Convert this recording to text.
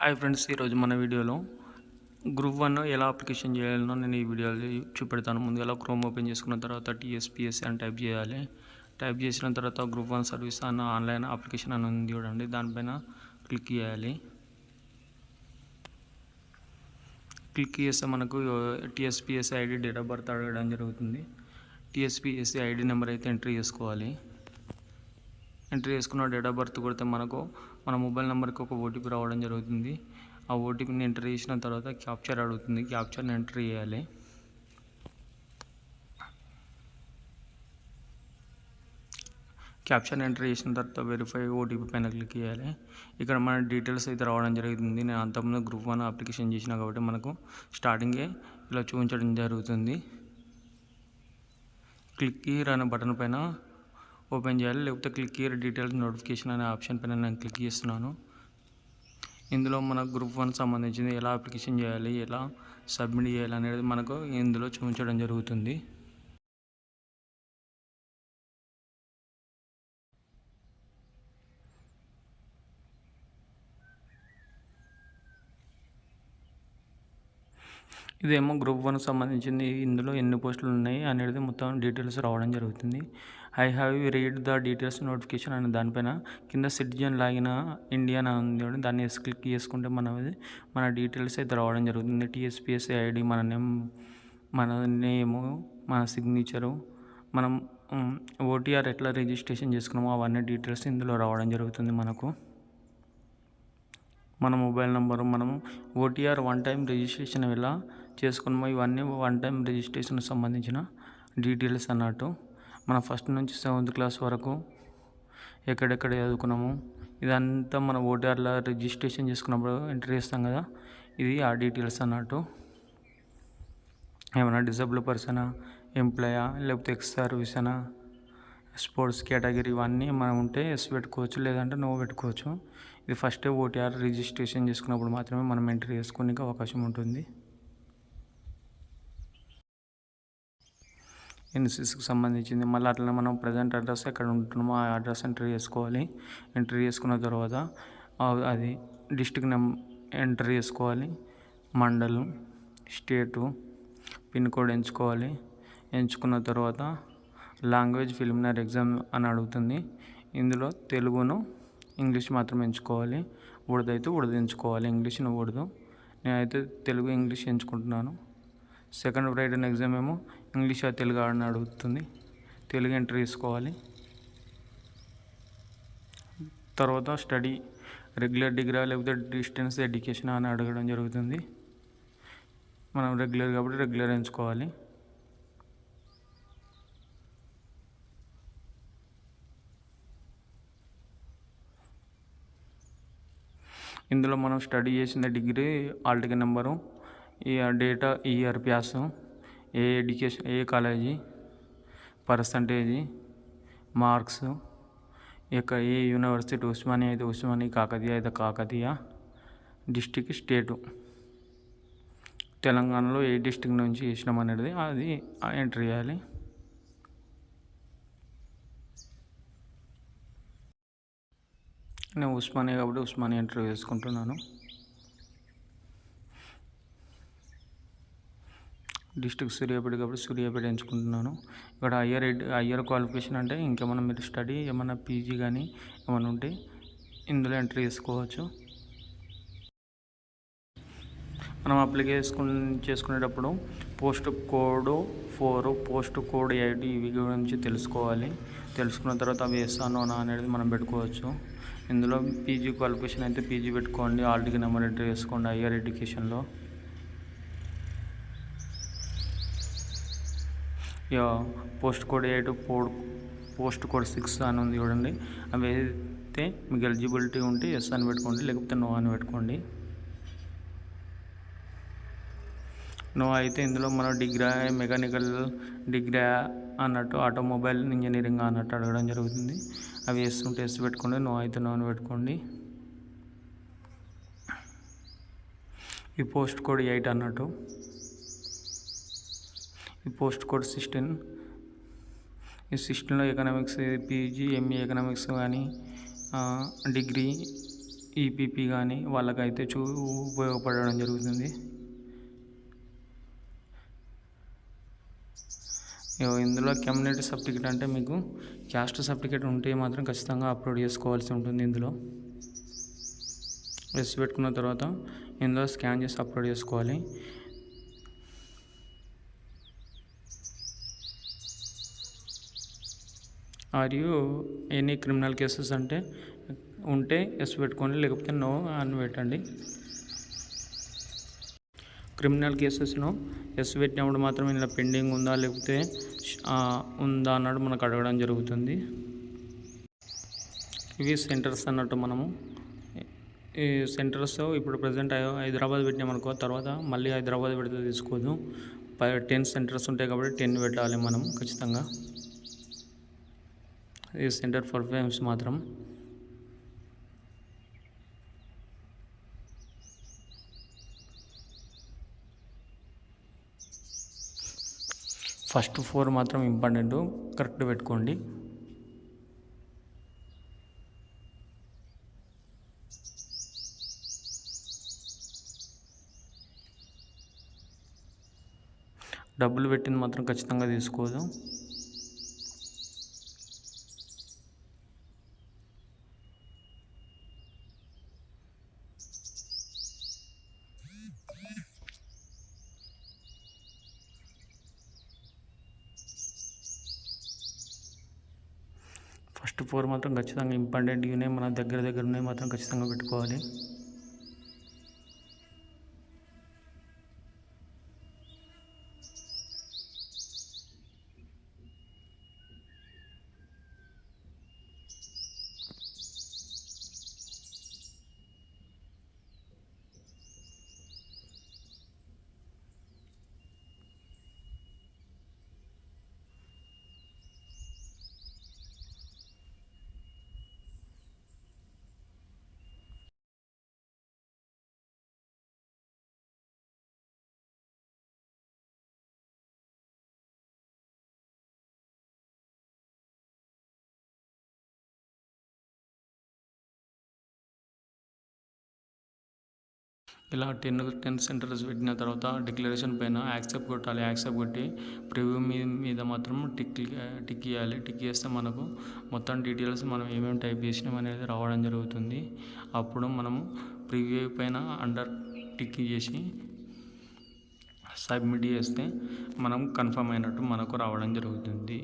Hi friends, ఈరోజు మన వీడియోలో గ్రూప్ 1 ఎలా అప్లికేషన్ చేయాలనో నేను ఈ వీడియోలో చూపెడతాను. ముందుగా క్రోమ్ ఓపెన్ చేసుకున్న తర్వాత టీఎస్పీఎస్సీ అని టైప్ చేయాలి. టైప్ చేసిన తర్వాత గ్రూప్ 1 సర్వీస్ అన్న ఆన్లైన్ అప్లికేషన్ అని ఉంది చూడండి, దానిపైన క్లిక్ చేయాలి. క్లిక్ చేస్తే మనకు TSPSC ID, date of birth అడగడం జరుగుతుంది. టీఎస్పీఎస్సీ ఐడి నెంబర్ అయితే ఎంట్రీ చేసుకోవాలి. ఎంట్రీ చేసుకున్న డేట్ ఆఫ్ బర్త్ కొడితే మనకు మన మొబైల్ నెంబర్కి ఒక ఓటీపీ రావడం జరుగుతుంది. ఆ ఓటీపీని ఎంటర్ చేసిన తర్వాత క్యాప్చర్ అడుగుతుంది. క్యాప్చర్ని ఎంటర్ చేయాలి. క్యాప్చర్ని ఎంటర్ చేసిన తర్వాత వెరిఫై ఓటీపీ పైన క్లిక్ చేయాలి. ఇక్కడ మన డీటెయిల్స్ అయితే రావడం జరుగుతుంది. నేను అంతకుముందు గ్రూప్ 1 అప్లికేషన్ చేసిన కాబట్టి మనకు స్టార్టింగే ఇలా చూపించడం జరుగుతుంది. క్లిక్ హియర్ అనే బటన్ పైన ఓపెన్ చేయాలి, లేకపోతే క్లిక్ హియర్ డీటెయిల్స్ నోటిఫికేషన్ అనే ఆప్షన్ పైన నేను క్లిక్ చేస్తున్నాను. ఇందులో మన గ్రూప్ 1 సంబంధించింది ఎలా అప్లికేషన్ చేయాలి, ఎలా సబ్మిట్ చేయాలి అనేది మనకు ఇందులో చూపించడం జరుగుతుంది. ఇదేమో గ్రూప్ 1 సంబంధించింది. ఇందులో ఎన్ని పోస్టులు ఉన్నాయి అనేది మొత్తం డీటెయిల్స్ రావడం జరుగుతుంది. I have read the details notification అనే దానిపైన కింద సిటిజన్ లాగిన ఇండియా అని ఉంది, దాన్ని క్లిక్ చేసుకుంటే మన డీటెయిల్స్ అయితే రావడం జరుగుతుంది. టీఎస్పీఎస్సీ ఐడి, మన నేము, మన సిగ్నేచరు, మనం ఓటీఆర్ ఎట్లా రిజిస్ట్రేషన్ చేసుకున్నామో అవన్నీ డీటెయిల్స్ ఇందులో రావడం జరుగుతుంది. మన మొబైల్ నెంబరు, మనం ఓటీఆర్ 1 టైం రిజిస్ట్రేషన్ ఎలా చేసుకున్నామో ఇవన్నీ 1 టైం రిజిస్ట్రేషన్ సంబంధించిన డీటెయిల్స్ అన్నట్టు. మన ఫస్ట్ నుంచి 7th క్లాస్ వరకు ఎక్కడెక్కడ చదువుకున్నాము ఇదంతా మన ఓటీఆర్లో రిజిస్ట్రేషన్ చేసుకున్నప్పుడు ఎంటర్ చేస్తాం కదా, ఇది ఆ డీటెయిల్స్ అన్నట్టు. ఏమైనా డిజబుల్ పర్సనా, ఎంప్లాయా, లేకపోతే ఎక్స్ సర్వీసనా, స్పోర్ట్స్ కేటగిరీ ఇవన్నీ మనం ఉంటే ఎస్ పెట్టుకోవచ్చు, లేదంటే నో పెట్టుకోవచ్చు. ఇది ఫస్ట్ ఓటీఆర్ రిజిస్ట్రేషన్ చేసుకున్నప్పుడు మాత్రమే మనం ఎంట్రీ చేసుకోనికి అవకాశం ఉంటుంది. ఎన్సీసీకి సంబంధించింది. మళ్ళీ అట్లనే మనం ప్రజెంట్ అడ్రస్ ఎక్కడ ఉంటున్నామో ఆ అడ్రస్ ఎంట్రీ చేసుకోవాలి. ఎంట్రీ చేసుకున్న తర్వాత అది డిస్ట్రిక్ట్ ఎంట్రీ చేసుకోవాలి, మండలం, స్టేటు, పిన్ కోడ్ ఎంచుకోవాలి. ఎంచుకున్న తర్వాత లాంగ్వేజ్ ప్రిలిమినరీ ఎగ్జామ్ అని అడుగుతుంది. ఇందులో తెలుగును ఇంగ్లీష్ మాత్రం ఎంచుకోవాలి. ఉర్దూ అయితే ఉర్దూ ఎంచుకోవాలి, ఇంగ్లీష్ను ఉర్దూ. నేనైతే తెలుగు ఇంగ్లీష్ ఎంచుకుంటున్నాను. సెకండ్ రిటన్ ఎగ్జామ్ ఏమో ఇంగ్లీష్ తెలుగు అని అడుగుతుంది. తెలుగు ఎంట్రీ చేసుకోవాలి. తర్వాత స్టడీ రెగ్యులర్ డిగ్రీ లేకపోతే డిస్టెన్స్ ఎడ్యుకేషన్ అని అడగడం జరుగుతుంది. మనం రెగ్యులర్ కాబట్టి రెగ్యులర్ ఎంచుకోవాలి. ఇందులో మనం స్టడీ చేసిన degree, hall ticket number, data, year, pass, ఏ ఎడ్యుకేషన్, ఏ కాలేజీ, పర్సంటేజీ, మార్క్స్, ఏ యూనివర్సిటీ, ఉస్మానియా అయితే ఉస్మానియా, కాకతీయ అయితే కాకతీయ, డిస్టిక్, స్టేటు, తెలంగాణలో ఏ డిస్టిక్ నుంచి చేసినాం అనేది అది ఎంట్రీ చేయాలి. నేను ఉస్మానియా కాబట్టి ఉస్మానియా ఎంట్రీ చేసుకుంటున్నాను. డిస్ట్రిక్ట్ సూర్యాపేట కాబట్టి సూర్యాపేట ఎంచుకుంటున్నాను. ఇక్కడ హయ్యర్ క్వాలిఫికేషన్ అంటే ఇంకేమన్నా మీరు స్టడీ ఏమన్నా పీజీ కానీ ఏమన్నా ఉంటే ఇందులో ఎంట్రీ చేసుకోవచ్చు. మనం అప్లికేషన్ చేసుకునేటప్పుడు పోస్ట్ కోడ్ 4, పోస్ట్ కోడ్ 8 ఇవి గురించి తెలుసుకోవాలి. తెలుసుకున్న తర్వాత అవి ఎస్ నోనా అనేది మనం పెట్టుకోవచ్చు. ఇందులో పీజీ క్వాలిఫికేషన్ అయితే పీజీ పెట్టుకోండి, హాల్ టికెట్ నెంబర్ ఎంట్రీ చేసుకోండి. హయ్యర్ ఎడ్యుకేషన్లో పోస్ట్ కోడ్ 8, పోస్ట్ కోడ్ 6 అని ఉంది చూడండి. అవి అయితే మీకు ఎలిజిబిలిటీ ఉంటే ఎస్ అని పెట్టుకోండి, లేకపోతే నో అని పెట్టుకోండి. నో అయితే ఇందులో మనం డిగ్రీ, మెకానికల్ డిగ్రీ అన్నట్టు, ఆటోమొబైల్ ఇంజనీరింగ్ అన్నట్టు అడగడం జరుగుతుంది. అవి ఎస్ ఉంటే ఎస్ పెట్టుకోండి, నో అయితే నో అని పెట్టుకోండి. ఈ పోస్ట్ కోడ్ 8 అన్నట్టు. ఈ పోస్ట్ కోడ్ 16. ఈ 16లో ఎకనామిక్స్, పీజీ, ఎంఏ ఎకనామిక్స్ కానీ, డిగ్రీ ఈపీపీ కానీ వాళ్ళకైతే ఉపయోగపడడం జరుగుతుంది. ఇందులో కమ్యూనిటీ సర్టిఫికేట్ అంటే మీకు క్యాస్ట్ సర్టిఫికేట్ ఉంటే మాత్రం ఖచ్చితంగా అప్లోడ్ చేసుకోవాల్సి ఉంటుంది. ఇందులో ఎస్ పెట్టుకున్న తర్వాత ఇందులో స్కాన్ చేసి అప్లోడ్ చేసుకోవాలి. మరియు ఎనీ క్రిమినల్ కేసెస్ అంటే ఉంటే ఎస్ పెట్టుకోండి, లేకపోతే నో అని పెట్టండి. క్రిమినల్ కేసెస్ను ఎస్ పెట్టినప్పుడు మాత్రం ఇలా పెండింగ్ ఉందా లేకపోతే ఉందా అన్నట్టు మనకు అడగడం జరుగుతుంది. ఇవి సెంటర్స్ అన్నట్టు. మనము ఈ సెంటర్స్ ఇప్పుడు ప్రజెంట్ హైదరాబాద్ పెట్టినామనుకో, తర్వాత మళ్ళీ హైదరాబాద్ పెడితే తీసుకోదు. 10 సెంటర్స్ ఉంటాయి కాబట్టి 10 పెట్టాలి మనం ఖచ్చితంగా. ఈ సెంటర్ ఫర్ ఫేమ్స్ మాత్రం ఫస్ట్ 4 మాత్రం ఇంపార్టెంట్, కరెక్ట్ పెట్టుకోండి. డబ్బులు పెట్టింది మాత్రం ఖచ్చితంగా తీసుకోదు. ఫస్ట్ 4 మాత్రం ఖచ్చితంగా ఇంపార్టెంట్. ఇవి మన దగ్గర ఉన్నాయి మాత్రం ఖచ్చితంగా పెట్టుకోవాలి. ఇలా 10 సెంటర్స్ పెట్టిన తర్వాత డిక్లరేషన్ పైన యాక్సెప్ట్ కొట్టాలి. యాక్సెప్ట్ కొట్టి ప్రివ్యూ మీద మాత్రం టిక్ ఇవ్వాలి. టిక్ చేస్తే మనకు మొత్తం డీటెయిల్స్ మనం ఏమేమి టైప్ చేసినాం అనేది రావడం జరుగుతుంది. అప్పుడు మనము ప్రివ్యూ పైన అండర్ టిక్ చేసి సబ్మిట్ చేస్తే మనం కన్ఫర్మ్ అయినట్టు మనకు రావడం జరుగుతుంది.